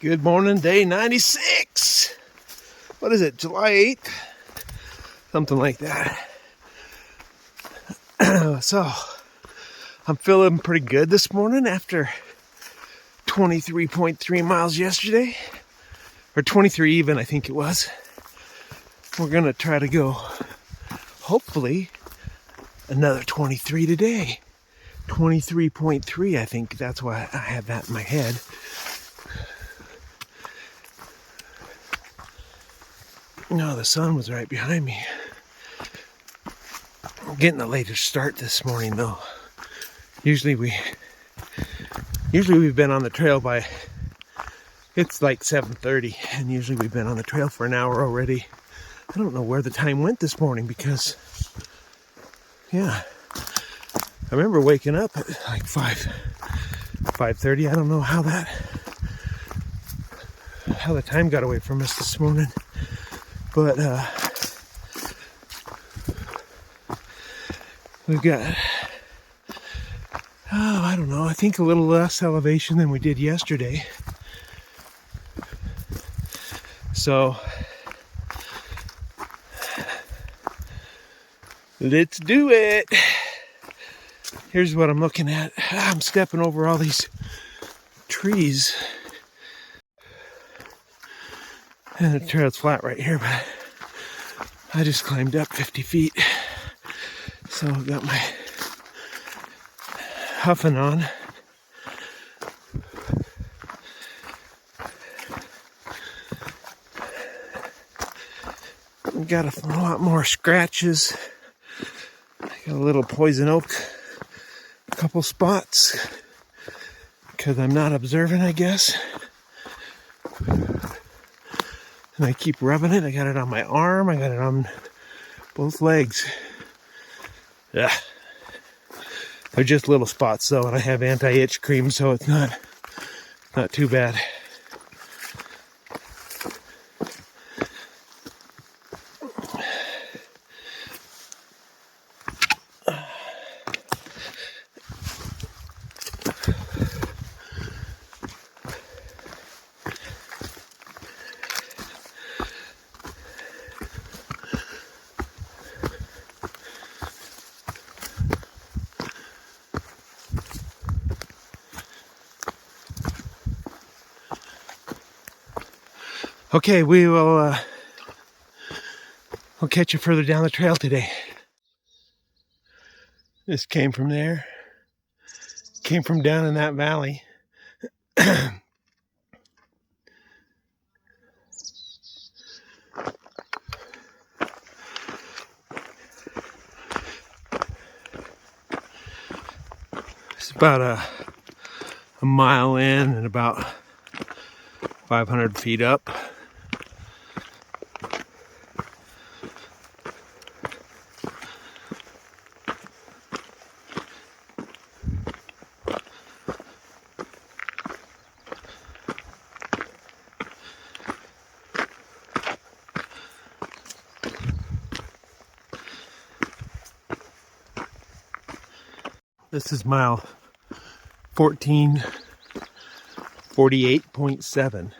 Good morning, day 96. What is it, July 8th? Something like that. So, I'm feeling pretty good this morning after 23.3 miles yesterday. Or 23 even, I think it was. We're going to try to go, hopefully, another 23 today. 23.3, I think. That's why I had that in my head. No, the sun was right behind me. I'm getting a later start this morning, though. Usually we've been on the trail by, it's like 7:30, and usually we've been on the trail for an hour already. I don't know where the time went this morning because, yeah, I remember waking up at like 5:30. I don't know how the time got away from us this morning. But we've got, I don't know, I think a little less elevation than we did yesterday. So, let's do it. Here's what I'm looking at. I'm stepping over all these trees. And the trail's flat right here, but I just climbed up 50 feet. So I've got my huffing on. Got a lot more scratches. Got a little poison oak, a couple spots, because I'm not observant, I guess. And I keep rubbing it. I got it on my arm. I got it on both legs. Yeah. They're just little spots though, and I have anti-itch cream, so it's not too bad. Okay, we'll catch you further down the trail today. This came from there. Came from down in that valley. It's about a mile in and about 500 feet up. This is mile 1448.7.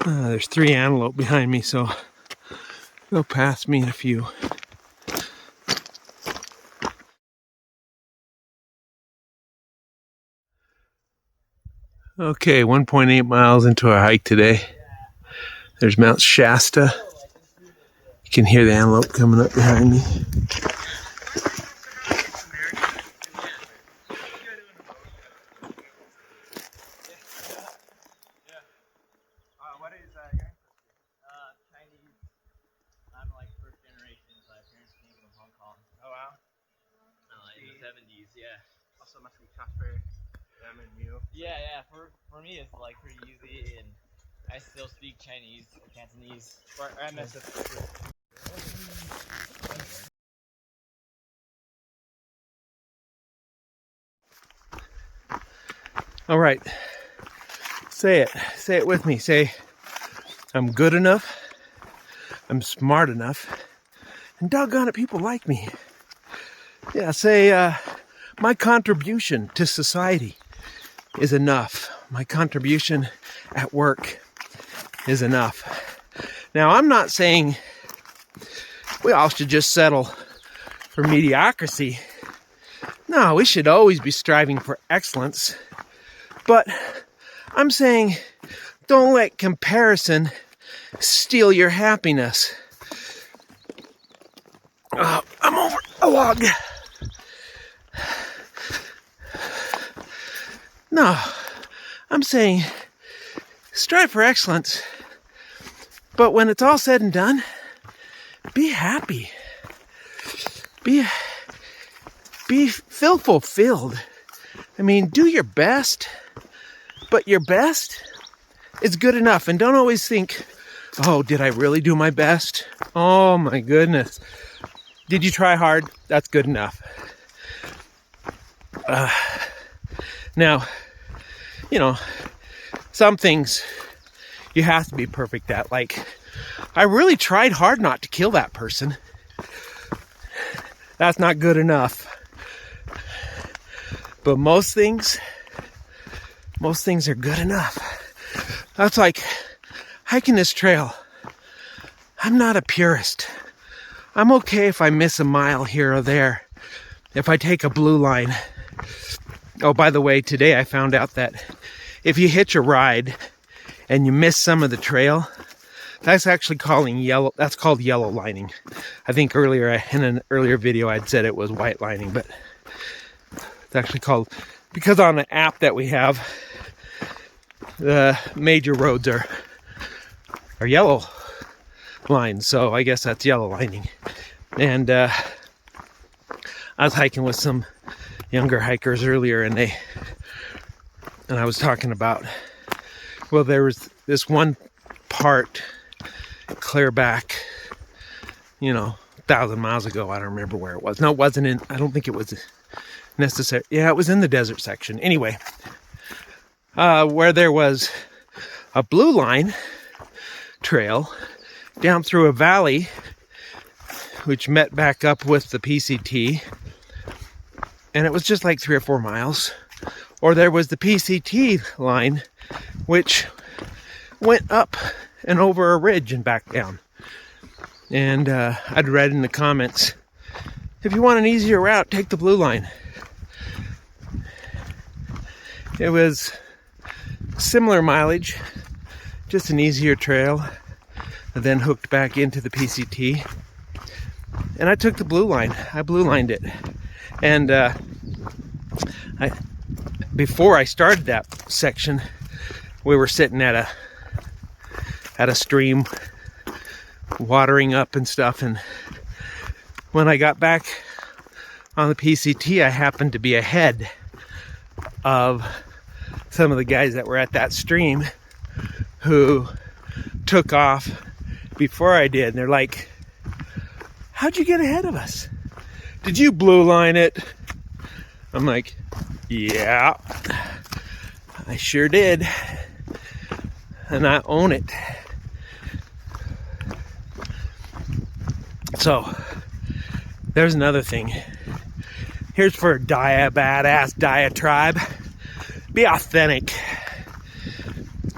There's 3 antelope behind me, so they'll pass me in a few. Okay, 1.8 miles into our hike today. There's Mount Shasta. You can hear the antelope coming up behind me. What is your Chinese? I'm like first generation, so my parents came from Hong Kong. Oh wow. In the 70s, yeah. Also must be tough for them and you. Yeah. For me, it's like pretty easy, and I still speak Chinese or Cantonese. Or MS. All right. Say it with me. Say, I'm good enough. I'm smart enough, and doggone it, people like me. Yeah, say, my contribution to society is enough. My contribution at work is enough. Now, I'm not saying we all should just settle for mediocrity. No, we should always be striving for excellence. But I'm saying don't let comparison steal your happiness. I'm over a log. No, I'm saying strive for excellence. But when it's all said and done, be happy. Feel fulfilled. I mean, do your best, but your best is good enough. And don't always think, oh, did I really do my best? Oh my goodness. Did you try hard? That's good enough. Now, you know, some things you have to be perfect at. Like, I really tried hard not to kill that person. That's not good enough. But most things are good enough. That's like hiking this trail. I'm not a purist. I'm okay if I miss a mile here or there. If I take a blue line. Oh, by the way, today I found out that if you hitch a ride and you miss some of the trail, that's actually called yellow lining. I think earlier in an earlier video I'd said it was white lining, but it's actually called, because on the app that we have, the major roads are yellow lines, so I guess that's yellow lining. And I was hiking with some younger hikers earlier, and I was talking about, well, there was this one part clear back, 1,000 miles ago. I don't remember where it was. No, it wasn't I don't think it was necessary. Yeah, it was in the desert section. Anyway, where there was a blue line trail down through a valley, which met back up with the PCT, and it was just like 3 or 4 miles. Or there was the PCT line, which went up and over a ridge and back down. And I'd read in the comments, if you want an easier route, take the blue line. It was similar mileage, just an easier trail, and then hooked back into the PCT. And I took the blue line. I blue lined it. And before I started that section, we were sitting at a stream, watering up and stuff. And when I got back on the PCT, I happened to be ahead of some of the guys that were at that stream who took off before I did. And they're like, how'd you get ahead of us? Did you blue line it? I'm like, yeah, I sure did. And I own it. So, there's another thing. Here's for a Diabadass diatribe. Be authentic.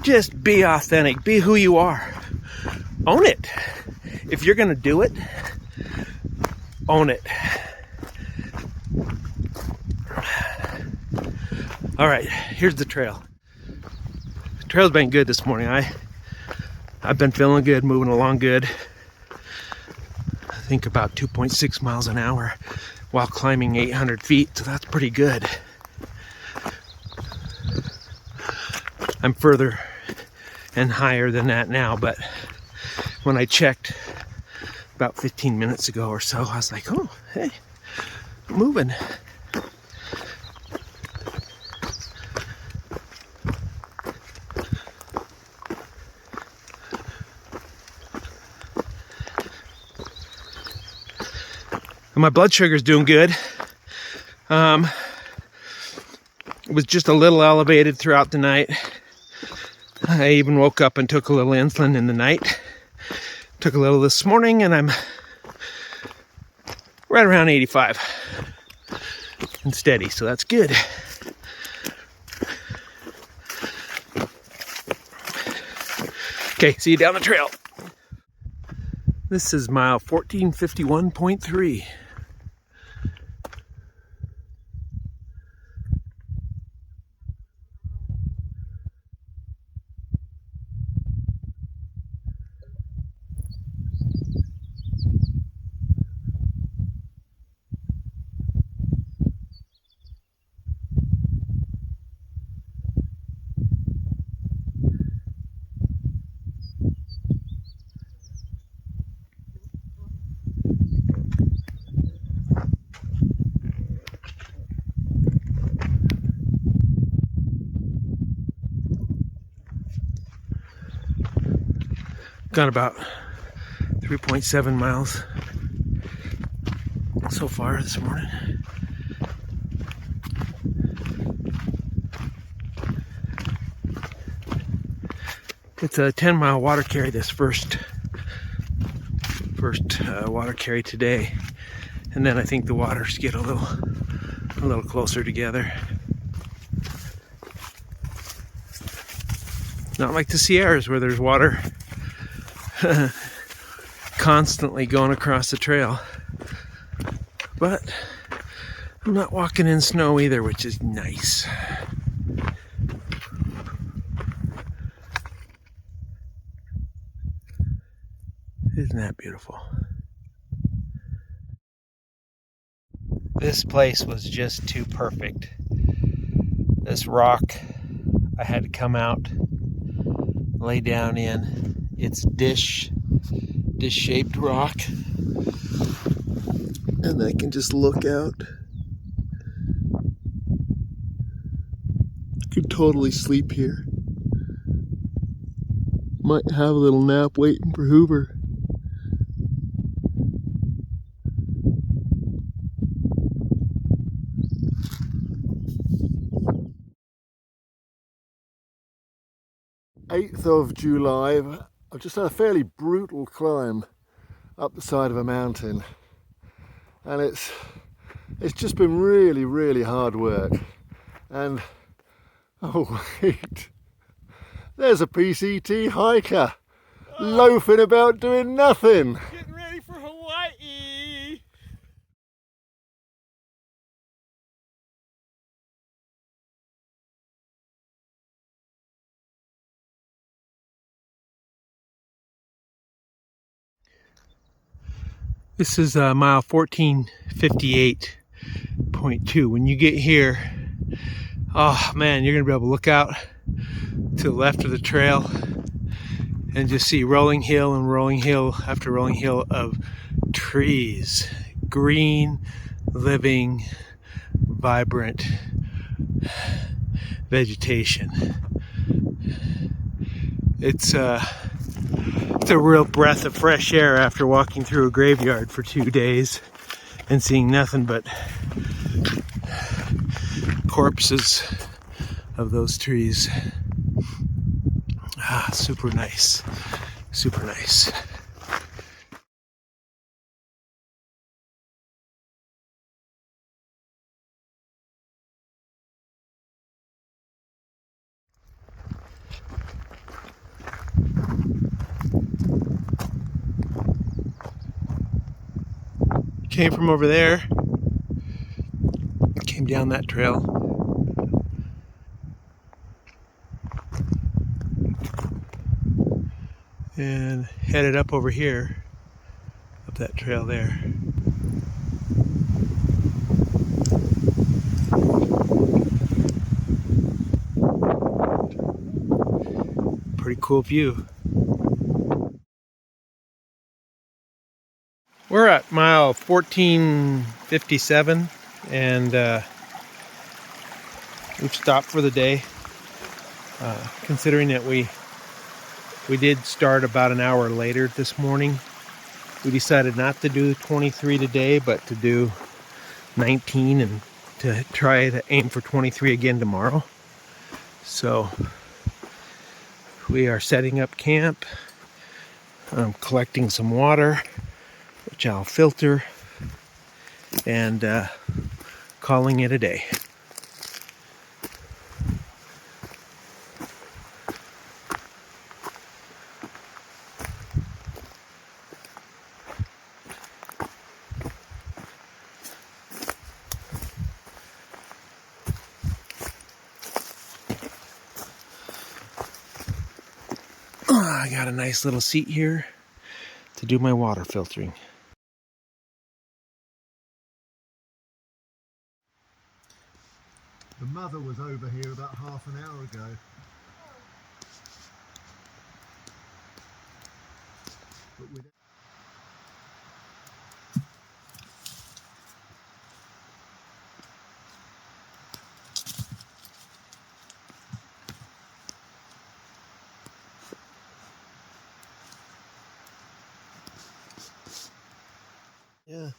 Just be authentic. Be who you are. Own it. If you're gonna do it, own it. All right, here's the trail. The trail's been good this morning. I've been feeling good, moving along good. I think about 2.6 miles an hour while climbing 800 feet, so that's pretty good. I'm further and higher than that now, but when I checked about 15 minutes ago or so, I was like, oh, hey, I'm moving. And my blood sugar's doing good. It was just a little elevated throughout the night. I even woke up and took a little insulin in the night Took a little this morning and I'm right around 85 and steady, so that's good. Okay, see you down the trail. This is mile 1451.3. Got about 3.7 miles so far this morning. It's a 10-mile water carry, this first water carry today, and then I think the waters get a little closer together. Not like the Sierras where there's water constantly going across the trail. But I'm not walking in snow either, which is nice. Isn't that beautiful? This place was just too perfect. This rock I had to come out, lay down in. It's dish-shaped rock. And I can just look out. I could totally sleep here. Might have a little nap waiting for Hoover. July 8th, I've just had a fairly brutal climb up the side of a mountain, and it's just been really hard work. And oh wait, there's a PCT hiker loafing about doing nothing. Getting ready for Hawaii. This is mile 1458.2. When you get here, oh man, you're gonna be able to look out to the left of the trail and just see rolling hill and rolling hill after rolling hill of trees. Green, living, vibrant vegetation. It's a real breath of fresh air after walking through a graveyard for 2 days and seeing nothing but corpses of those trees. Ah, super nice. Super nice. Came from over there, came down that trail, and headed up over here, up that trail there. Pretty cool view. We're at mile 1457 and we've stopped for the day. Considering that we did start about an hour later this morning, we decided not to do 23 today, but to do 19 and to try to aim for 23 again tomorrow. So we are setting up camp I'm collecting some water, which I'll filter, and calling it a day. I got a nice little seat here to do my water filtering. The mother was over here about half an hour ago. But with yeah.